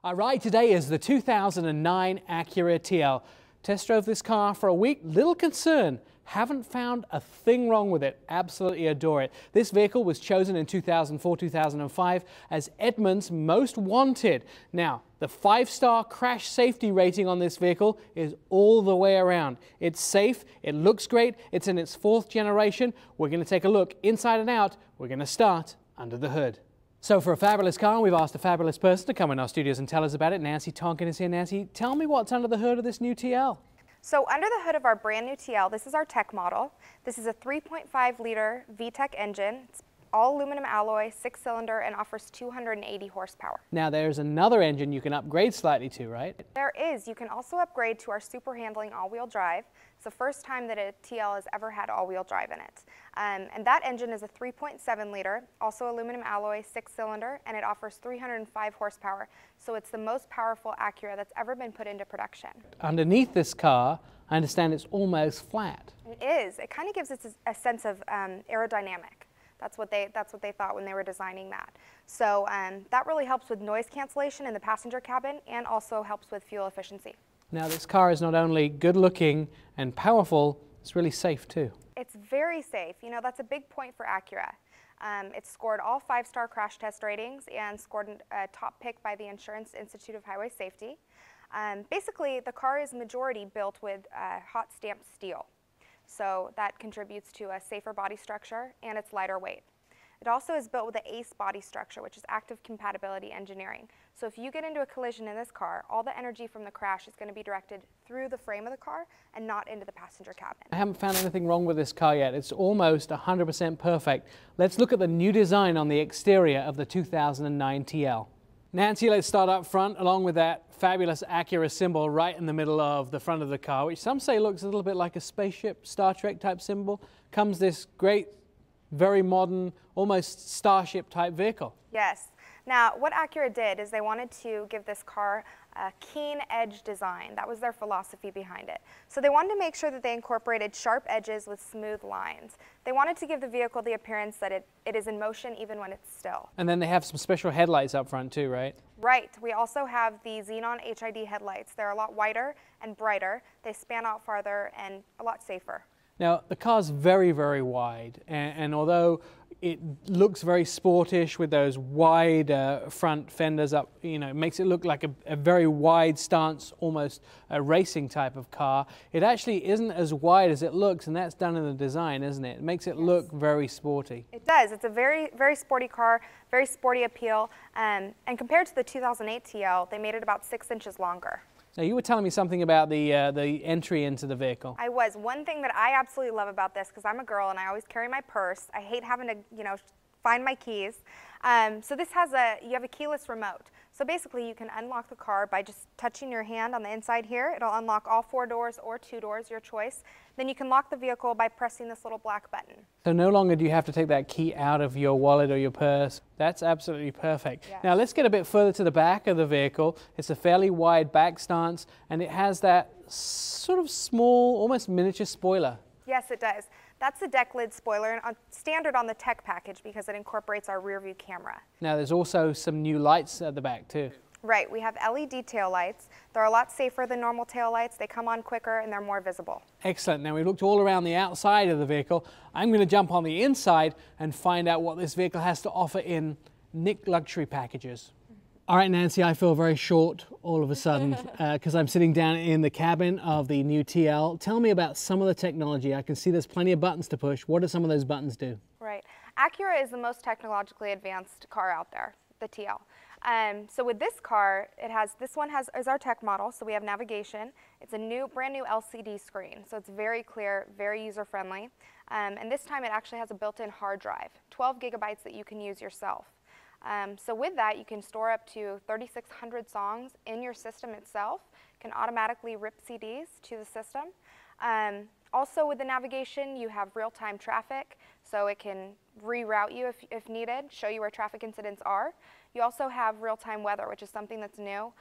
Our ride today is the 2009 Acura TL. Test drove this car for a week, little concern. Haven't found a thing wrong with it. Absolutely adore it. This vehicle was chosen in 2004-2005 as Edmunds' most wanted. Now, the 5-star crash safety rating on this vehicle is all the way around. It's safe, it looks great, it's in its 4th generation. We're going to take a look inside and out. We're going to start under the hood. So for a fabulous car, we've asked a fabulous person to come in our studios and tell us about it. Nancy Tonkin is here. Nancy, tell me what's under the hood of this new TL. So under the hood of our brand new TL, this is our tech model. This is a 3.5 liter VTEC engine. It's all aluminum alloy, 6-cylinder, and offers 280 horsepower. Now there's another engine you can upgrade slightly to, right? There is. You can also upgrade to our super handling all-wheel drive. It's the first time that a TL has ever had all-wheel drive in it. And that engine is a 3.7 liter, also aluminum alloy, 6-cylinder, and it offers 305 horsepower. So it's the most powerful Acura that's ever been put into production. Underneath this car, I understand it's almost flat. It is. It kind of gives it a sense of aerodynamic. That's what they thought when they were designing that. So that really helps with noise cancellation in the passenger cabin and also helps with fuel efficiency. Now this car is not only good looking and powerful, it's really safe too. It's very safe. You know, that's a big point for Acura. It's scored all 5-star crash test ratings and scored a top pick by the Insurance Institute of Highway Safety. Basically, the car is majority built with hot stamped steel. So that contributes to a safer body structure and it's lighter weight. It also is built with the ACE body structure, which is active compatibility engineering. So if you get into a collision in this car, all the energy from the crash is going to be directed through the frame of the car and not into the passenger cabin. I haven't found anything wrong with this car yet. It's almost 100% perfect. Let's look at the new design on the exterior of the 2009 TL. Nancy, let's start up front along with that fabulous Acura symbol right in the middle of the front of the car, which some say looks a little bit like a spaceship, Star Trek type symbol. Comes this great, very modern, almost starship type vehicle. Yes. Now, what Acura did is they wanted to give this car a keen edge design. That was their philosophy behind it. So they wanted to make sure that they incorporated sharp edges with smooth lines. They wanted to give the vehicle the appearance that it is in motion even when it's still. And then they have some special headlights up front too, right? Right. We also have the xenon HID headlights. They're a lot wider and brighter. They span out farther and a lot safer. Now, the car's very, very wide, and although it looks very sportish with those wide front fenders up, you know, it makes it look like a very wide stance, almost a racing type of car. It actually isn't as wide as it looks, and that's done in the design, isn't it? It makes it look very sporty. It does. It's a very, very sporty car, very sporty appeal, and compared to the 2008 TL, they made it about 6 inches longer. Now, you were telling me something about the entry into the vehicle. I was. One thing that I absolutely love about this, because I'm a girl and I always carry my purse, I hate having to, you know, find my keys. So this has you have a keyless remote. So basically you can unlock the car by just touching your hand on the inside here. It'll unlock all 4 doors or 2 doors, your choice. Then you can lock the vehicle by pressing this little black button. So no longer do you have to take that key out of your wallet or your purse. That's absolutely perfect. Yes. Now let's get a bit further to the back of the vehicle. It's a fairly wide back stance and it has that sort of small, almost miniature spoiler. Yes, it does. That's the deck lid spoiler, and standard on the tech package because it incorporates our rear view camera. Now there's also some new lights at the back too. Right, we have LED tail lights. They're a lot safer than normal tail lights. They come on quicker and they're more visible. Excellent. Now we've looked all around the outside of the vehicle. I'm going to jump on the inside and find out what this vehicle has to offer in Nick luxury packages. All right, Nancy, I feel very short all of a sudden because I'm sitting down in the cabin of the new TL. Tell me about some of the technology. I can see there's plenty of buttons to push. What do some of those buttons do? Right. Acura is the most technologically advanced car out there, the TL. So with this car, this one is our tech model, so we have navigation. It's a brand new LCD screen, so it's very clear, very user-friendly. And this time it actually has a built-in hard drive, 12 gigabytes that you can use yourself. So with that, you can store up to 3,600 songs in your system itself. Can automatically rip CDs to the system. Also with the navigation, you have real-time traffic, so it can reroute you if needed, show you where traffic incidents are. You also have real-time weather, which is something that's new.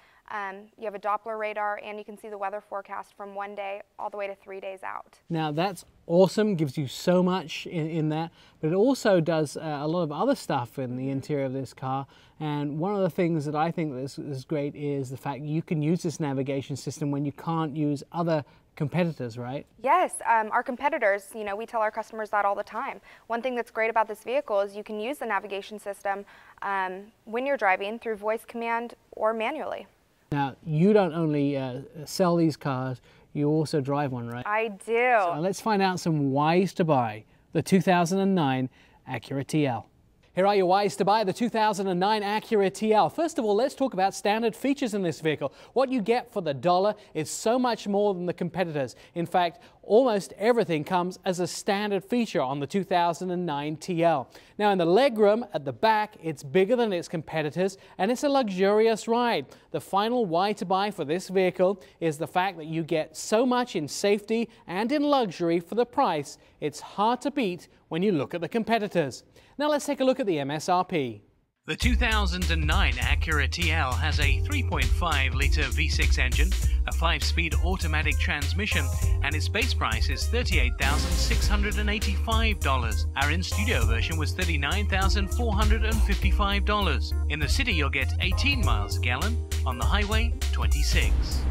You have a Doppler radar, and you can see the weather forecast from 1 day all the way to 3 days out. Now that's awesome, gives you so much in that, but it also does a lot of other stuff in the interior of this car. And one of the things that I think is great is the fact you can use this navigation system when you can't use other competitors, right? Yes, our competitors, we tell our customers that all the time. One thing that's great about this vehicle is you can use the navigation system when you're driving through voice command or manually. Now, you don't only sell these cars, you also drive one, right? I do. So let's find out some whys to buy the 2009 Acura TL. Here are your whys to buy the 2009 Acura TL. First of all, let's talk about standard features in this vehicle. What you get for the dollar is so much more than the competitors. In fact, almost everything comes as a standard feature on the 2009 TL. Now, in the legroom at the back, it's bigger than its competitors, and it's a luxurious ride. The final why to buy for this vehicle is the fact that you get so much in safety and in luxury for the price. It's hard to beat when you look at the competitors. Now let's take a look at the MSRP. The 2009 Acura TL has a 3.5-litre V6 engine, a 5-speed automatic transmission, and its base price is $38,685. Our in-studio version was $39,455. In the city, you'll get 18 miles a gallon, on the highway, 26.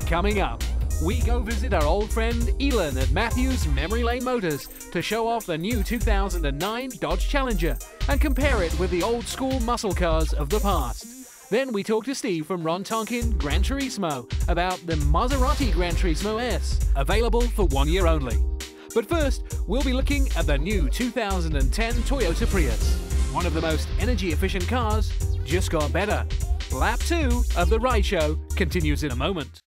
Coming up, we go visit our old friend Elon at Matthews Memory Lane Motors to show off the new 2009 Dodge Challenger and compare it with the old school muscle cars of the past. Then we talk to Steve from Ron Tonkin Gran Turismo about the Maserati Gran Turismo S, available for 1 year only. But first, we'll be looking at the new 2010 Toyota Prius. One of the most energy efficient cars just got better. Lap 2 of the Ride Show continues in a moment.